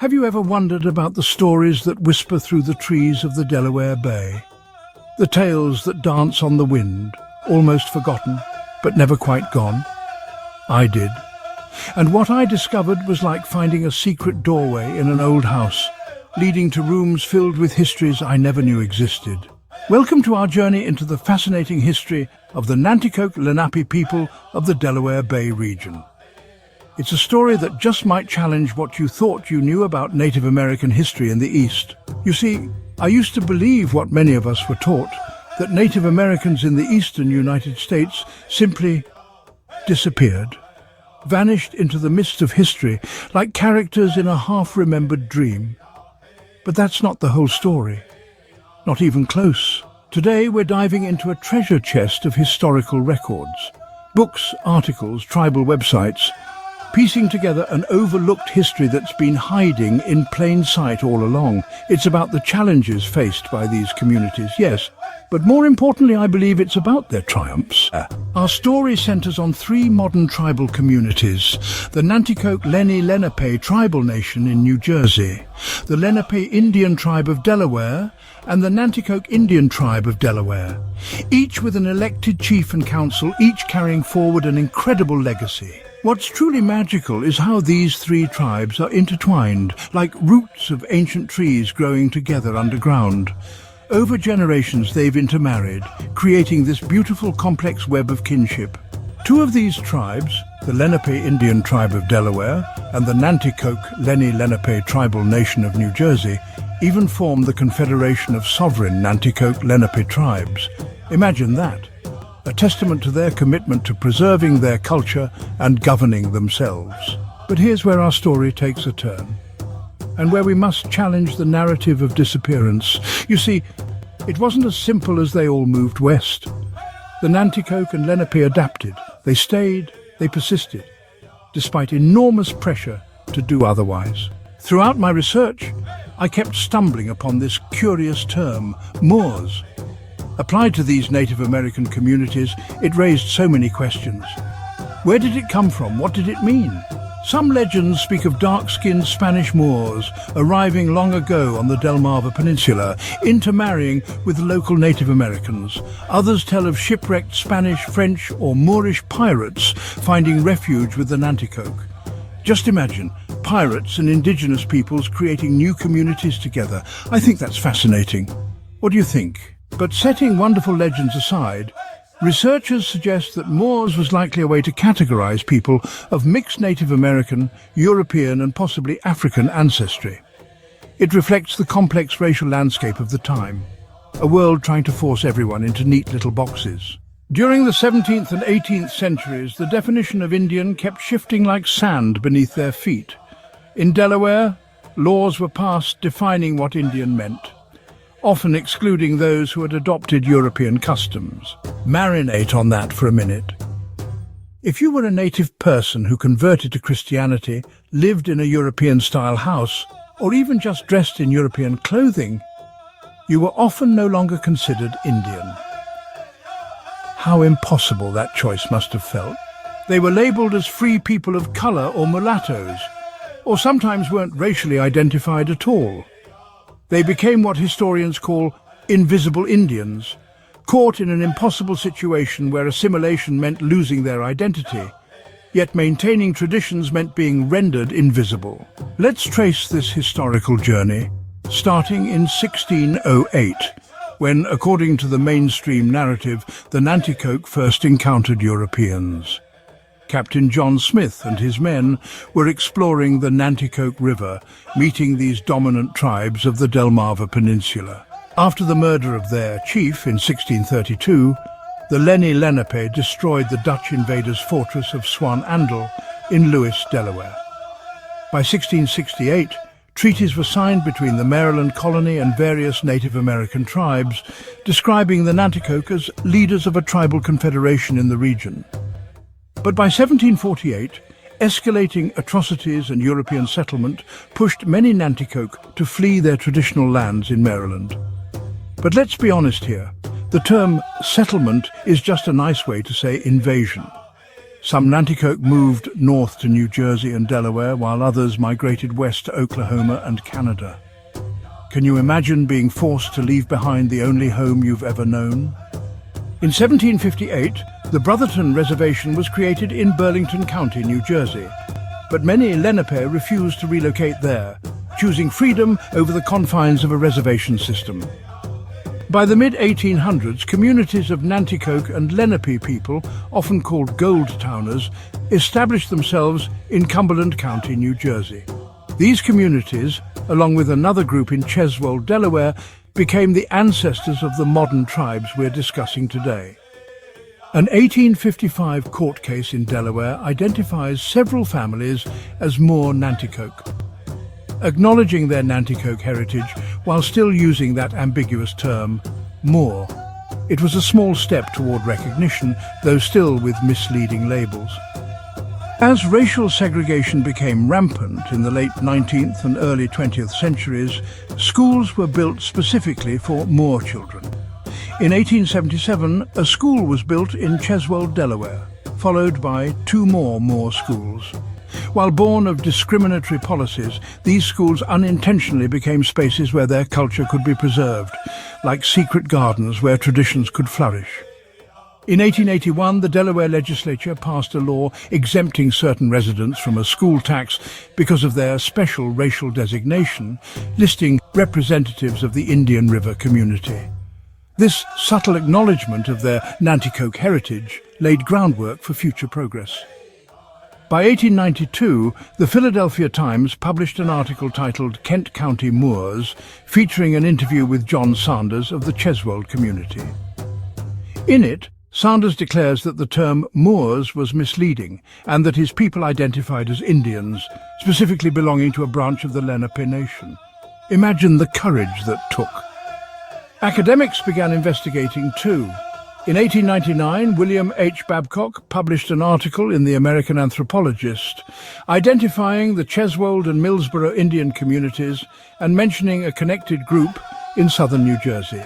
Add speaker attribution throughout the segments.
Speaker 1: Have you ever wondered about the stories that whisper through the trees of the Delaware Bay? The tales that dance on the wind, almost forgotten, but never quite gone? I did. And what I discovered was like finding a secret doorway in an old house, leading to rooms filled with histories I never knew existed. Welcome to our journey into the fascinating history of the Nanticoke Lenape people of the Delaware Bay region. It's a story that just might challenge what you thought you knew about Native American history in the East. You see, I used to believe what many of us were taught, that Native Americans in the eastern United States simply disappeared, vanished into the mist of history like characters in a half-remembered dream. But that's not the whole story. Not even close. Today we're diving into a treasure chest of historical records. Books, articles, tribal websites, piecing together an overlooked history that's been hiding in plain sight all along. It's about the challenges faced by these communities, yes, but more importantly, I believe it's about their triumphs. Our story centers on three modern tribal communities: the Nanticoke Lenape tribal nation in New Jersey, the Lenape Indian tribe of Delaware, and the Nanticoke Indian tribe of Delaware, each with an elected chief and council, each carrying forward an incredible legacy. What's truly magical is how these three tribes are intertwined, like roots of ancient trees growing together underground. Over generations they've intermarried, creating this beautiful complex web of kinship. Two of these tribes, the Lenape Indian tribe of Delaware and the Nanticoke Lenape tribal nation of New Jersey, even form the Confederation of Sovereign Nanticoke Lenape tribes. Imagine that, a testament to their commitment to preserving their culture and governing themselves. But here's where our story takes a turn, and where we must challenge the narrative of disappearance. You see, it wasn't as simple as they all moved west. The Nanticoke and Lenape adapted. They stayed, they persisted, despite enormous pressure to do otherwise. Throughout my research, I kept stumbling upon this curious term, Moors. Applied to these Native American communities, it raised so many questions. Where did it come from? What did it mean? Some legends speak of dark-skinned Spanish Moors arriving long ago on the Delmarva Peninsula, intermarrying with local Native Americans. Others tell of shipwrecked Spanish, French or Moorish pirates finding refuge with the Nanticoke. Just imagine, pirates and indigenous peoples creating new communities together. I think that's fascinating. What do you think? But setting wonderful legends aside, researchers suggest that Moors was likely a way to categorize people of mixed Native American, European and possibly African ancestry. It reflects the complex racial landscape of the time, a world trying to force everyone into neat little boxes. During the 17th and 18th centuries, the definition of Indian kept shifting like sand beneath their feet. In Delaware, laws were passed defining what Indian meant, often excluding those who had adopted European customs. Marinate on that for a minute. If you were a native person who converted to Christianity, lived in a European-style house, or even just dressed in European clothing, you were often no longer considered Indian. How impossible that choice must have felt. They were labelled as free people of colour or mulattoes, or sometimes weren't racially identified at all. They became what historians call invisible Indians, caught in an impossible situation where assimilation meant losing their identity, yet maintaining traditions meant being rendered invisible. Let's trace this historical journey, starting in 1608, when, according to the mainstream narrative, the Nanticoke first encountered Europeans. Captain John Smith and his men were exploring the Nanticoke River, meeting these dominant tribes of the Delmarva Peninsula. After the murder of their chief in 1632, the Lenape destroyed the Dutch invaders' fortress of Swan Andel in Lewis, Delaware. By 1668, treaties were signed between the Maryland colony and various Native American tribes, describing the Nanticoke as leaders of a tribal confederation in the region. But by 1748, escalating atrocities and European settlement pushed many Nanticoke to flee their traditional lands in Maryland. But let's be honest here, the term settlement is just a nice way to say invasion. Some Nanticoke moved north to New Jersey and Delaware, while others migrated west to Oklahoma and Canada. Can you imagine being forced to leave behind the only home you've ever known? In 1758, the Brotherton Reservation was created in Burlington County, New Jersey, but many Lenape refused to relocate there, choosing freedom over the confines of a reservation system. By the mid-1800s, communities of Nanticoke and Lenape people, often called Gold Towners, established themselves in Cumberland County, New Jersey. These communities, along with another group in Cheswold, Delaware, became the ancestors of the modern tribes we're discussing today. An 1855 court case in Delaware identifies several families as Moor Nanticoke, acknowledging their Nanticoke heritage while still using that ambiguous term, Moor. It was a small step toward recognition, though still with misleading labels. As racial segregation became rampant in the late 19th and early 20th centuries, schools were built specifically for Moor children. In 1877, a school was built in Cheswold, Delaware, followed by 2 more Moor schools. While born of discriminatory policies, these schools unintentionally became spaces where their culture could be preserved, like secret gardens where traditions could flourish. In 1881, the Delaware legislature passed a law exempting certain residents from a school tax because of their special racial designation, listing representatives of the Indian River community. This subtle acknowledgement of their Nanticoke heritage laid groundwork for future progress. By 1892, the Philadelphia Times published an article titled Kent County Moors, featuring an interview with John Sanders of the Cheswold community. In it, Sanders declares that the term Moors was misleading and that his people identified as Indians, specifically belonging to a branch of the Lenape Nation. Imagine the courage that took. Academics began investigating too. In 1899, William H. Babcock published an article in the American Anthropologist identifying the Cheswold and Millsboro Indian communities and mentioning a connected group in southern New Jersey.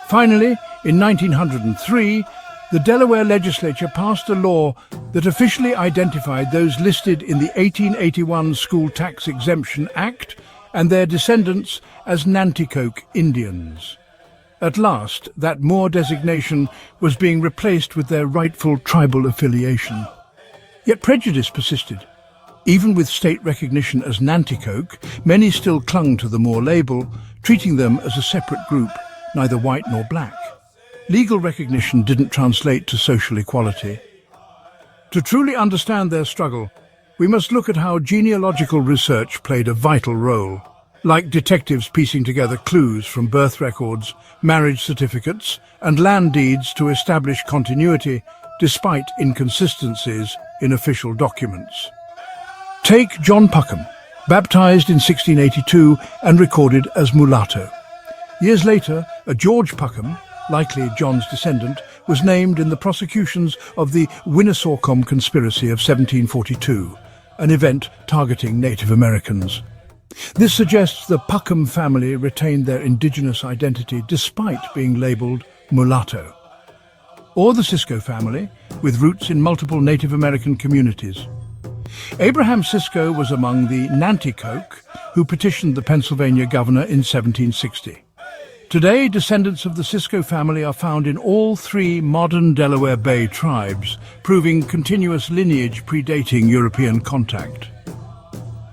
Speaker 1: Finally, in 1903, the Delaware legislature passed a law that officially identified those listed in the 1881 School Tax Exemption Act and their descendants as Nanticoke Indians. At last, that Moor designation was being replaced with their rightful tribal affiliation. Yet prejudice persisted. Even with state recognition as Nanticoke, many still clung to the Moor label, treating them as a separate group, neither white nor black. Legal recognition didn't translate to social equality. To truly understand their struggle, we must look at how genealogical research played a vital role. Like detectives piecing together clues from birth records, marriage certificates, and land deeds to establish continuity despite inconsistencies in official documents. Take John Puckham, baptized in 1682 and recorded as mulatto. Years later, a George Puckham, likely John's descendant, was named in the prosecutions of the Winnesaucom Conspiracy of 1742, an event targeting Native Americans. This suggests the Puckham family retained their indigenous identity despite being labelled mulatto. Or the Cisco family, with roots in multiple Native American communities. Abraham Cisco was among the Nanticoke who petitioned the Pennsylvania governor in 1760. Today, descendants of the Cisco family are found in all 3 modern Delaware Bay tribes, proving continuous lineage predating European contact.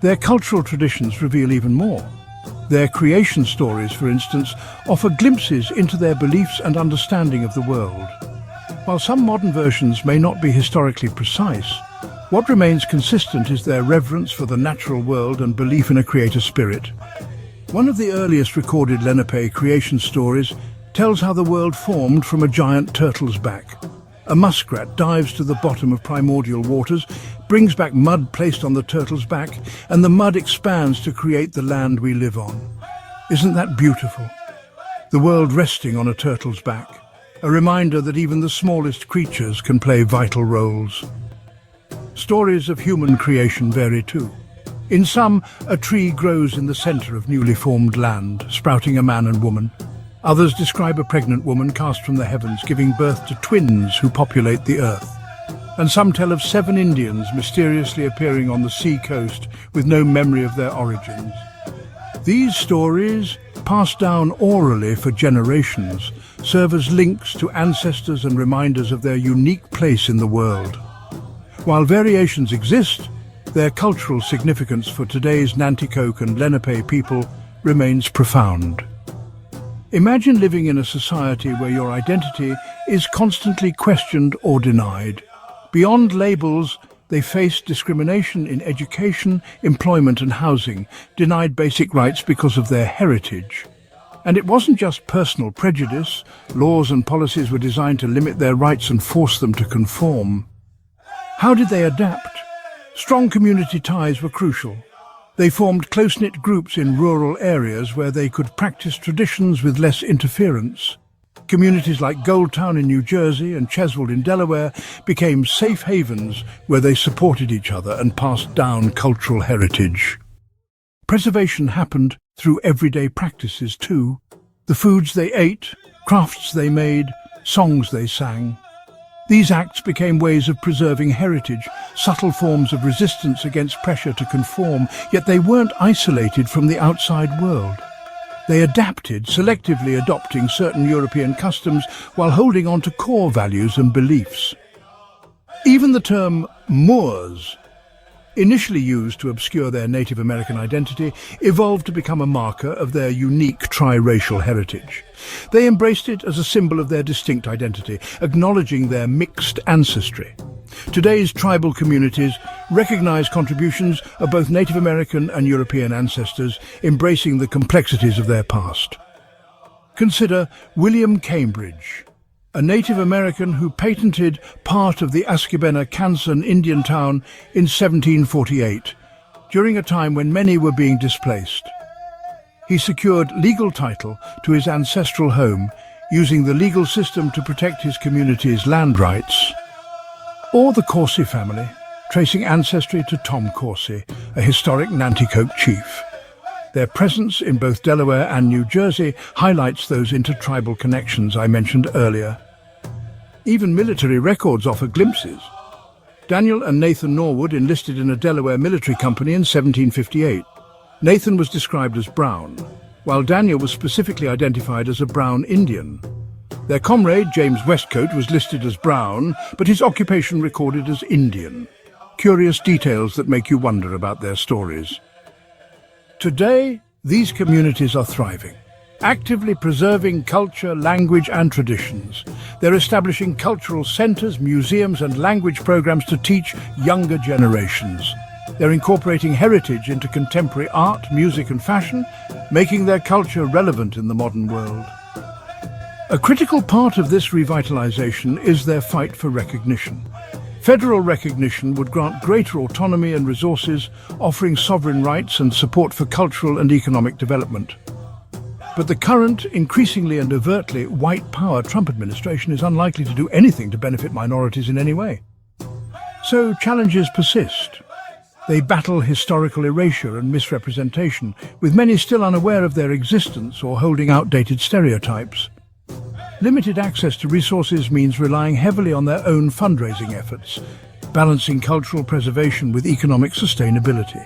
Speaker 1: Their cultural traditions reveal even more. Their creation stories, for instance, offer glimpses into their beliefs and understanding of the world. While some modern versions may not be historically precise, what remains consistent is their reverence for the natural world and belief in a creator spirit. One of the earliest recorded Lenape creation stories tells how the world formed from a giant turtle's back. A muskrat dives to the bottom of primordial waters, brings back mud placed on the turtle's back, and the mud expands to create the land we live on. Isn't that beautiful? The world resting on a turtle's back, a reminder that even the smallest creatures can play vital roles. Stories of human creation vary too. In some, a tree grows in the center of newly formed land, sprouting a man and woman. Others describe a pregnant woman cast from the heavens, giving birth to twins who populate the earth. and some tell of 7 Indians mysteriously appearing on the sea coast with no memory of their origins. These stories, passed down orally for generations, serve as links to ancestors and reminders of their unique place in the world. While variations exist, their cultural significance for today's Nanticoke and Lenape people remains profound. Imagine living in a society where your identity is constantly questioned or denied. Beyond labels, they face discrimination in education, employment and housing, denied basic rights because of their heritage. And it wasn't just personal prejudice. Laws and policies were designed to limit their rights and force them to conform. How did they adapt? Strong community ties were crucial. They formed close-knit groups in rural areas where they could practice traditions with less interference. Communities like Goldtown in New Jersey and Cheswold in Delaware became safe havens where they supported each other and passed down cultural heritage. Preservation happened through everyday practices too. The foods they ate, crafts they made, songs they sang. These acts became ways of preserving heritage, subtle forms of resistance against pressure to conform, yet they weren't isolated from the outside world. They adapted, selectively adopting certain European customs while holding on to core values and beliefs. Even the term Moors, initially used to obscure their Native American identity, evolved to become a marker of their unique triracial heritage. They embraced it as a symbol of their distinct identity, acknowledging their mixed ancestry. Today's tribal communities recognize contributions of both Native American and European ancestors, embracing the complexities of their past. Consider William Cambridge, a Native American who patented part of the Asquibena Kansan Indian town in 1748, during a time when many were being displaced. He secured legal title to his ancestral home, using the legal system to protect his community's land rights. Or the Coursey family, tracing ancestry to Tom Coursey, a historic Nanticoke chief. Their presence in both Delaware and New Jersey highlights those intertribal connections I mentioned earlier. Even military records offer glimpses. Daniel and Nathan Norwood enlisted in a Delaware military company in 1758. Nathan was described as brown, while Daniel was specifically identified as a brown Indian. Their comrade, James Westcote, was listed as brown, but his occupation recorded as Indian. Curious details that make you wonder about their stories. Today, these communities are thriving, actively preserving culture, language and traditions. They're establishing cultural centers, museums and language programs to teach younger generations. They're incorporating heritage into contemporary art, music and fashion, making their culture relevant in the modern world. A critical part of this revitalization is their fight for recognition. Federal recognition would grant greater autonomy and resources, offering sovereign rights and support for cultural and economic development. But the current, increasingly and overtly white power Trump administration is unlikely to do anything to benefit minorities in any way. So challenges persist. They battle historical erasure and misrepresentation, with many still unaware of their existence or holding outdated stereotypes. Limited access to resources means relying heavily on their own fundraising efforts, balancing cultural preservation with economic sustainability.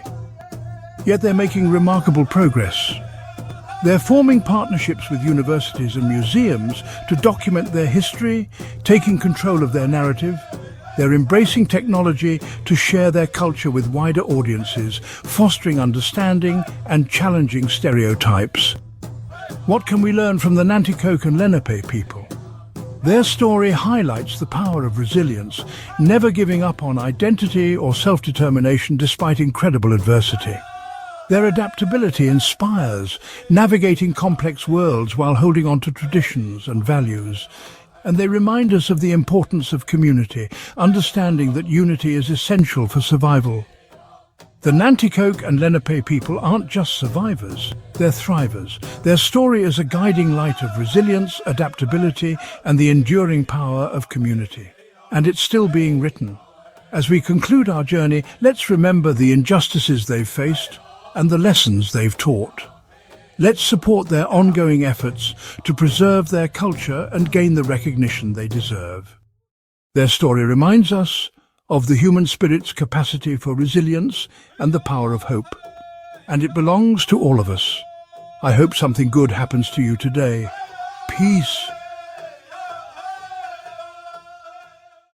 Speaker 1: Yet they're making remarkable progress. They're forming partnerships with universities and museums to document their history, taking control of their narrative. They're embracing technology to share their culture with wider audiences, fostering understanding and challenging stereotypes. What can we learn from the Nanticoke and Lenape people? Their story highlights the power of resilience, never giving up on identity or self-determination despite incredible adversity. Their adaptability inspires, navigating complex worlds while holding on to traditions and values. And they remind us of the importance of community, understanding that unity is essential for survival. The Nanticoke and Lenape people aren't just survivors, they're thrivers. Their story is a guiding light of resilience, adaptability, and the enduring power of community. And it's still being written. As we conclude our journey, let's remember the injustices they've faced and the lessons they've taught. Let's support their ongoing efforts to preserve their culture and gain the recognition they deserve. Their story reminds us of the human spirit's capacity for resilience and the power of hope. And it belongs to all of us. I hope something good happens to you today. Peace,